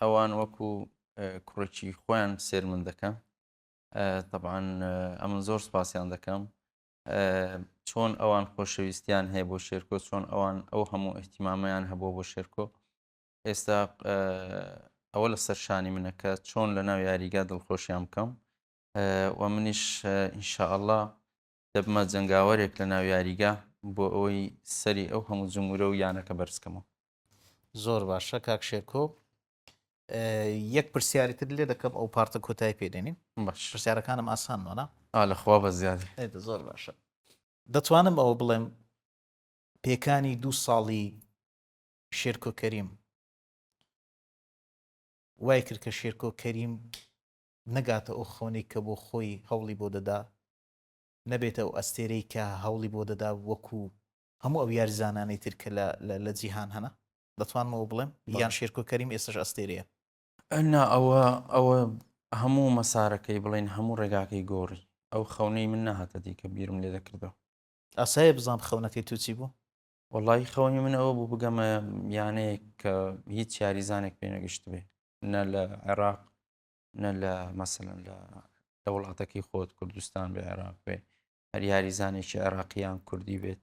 ئەوان وەکو کوڕێکی خۆیان سێر من دەکەم. طبعاً ئەمن زۆر سوپاسیان دەکەم. چۆن ئەوان خۆشەویستیان هەیە بۆ شێرکۆ، چۆن ئەوان ئەو هەموو ئیحتیمامەیان هەبووە بۆ شێرکۆ. ئێستا ئەوە لەسەر شانی منە کە چۆن لەناو یاریگا دڵخۆشیان بکەم. و منیش ئینشا ئەڵڵا دەبمە جەنگاوەرێک لەناو یاریگا بۆ ئەوەی سەری ئەو هەموو جمهورە و یانەکە بەرزکەمەوە. زۆر باشە کاک شێرکۆ. یەک پرسیارێتر لێ دەکەم ئەو پارتە کۆتایی پێدێنین. باش پرسیارەکانم ئاسانەوە. لەخوا بە زیادی. زۆر باشە. دەتوانم ئەوە بڵێم پێکانی 2 ساڵی شێرکۆ کەریم وای کرد کە شێرکۆ کەریم نەگاتە ئەو خەونەی کە بۆ خۆی هەوڵی بۆ دەدا، نەبێتە ئەو ئەستێرەی کە هەوڵی بۆ دەدا وەکو هەموو ئەو یاریزانانەی تر کە لە جیهان هەنا. دەتوانمەوە بڵێم یان شێرکۆ کەریم ئێستش ئەستێرەیە؟ ئەنا ئەوە هەموو مەسارەکەی بڵێن هەموو ڕێگاکەی گۆڕی. ئەو خەونەی من نەهاتە دی کە بیرم لێ دەکردەوە. ئاسایە بزانام خەونەکەی تووچی بوو؟ وەڵی خەونی من ئەوە بوو بگەمە یانەیەک کە هیچ یاریزانێک پێ نەگەشت بێ، نە لە عێراق نە لە مەسەلەن لە وڵاتەکەی خۆت کوردستان بێ، عێراق بێ، هەر یاریزانێکی عێراقییان کوردی بێت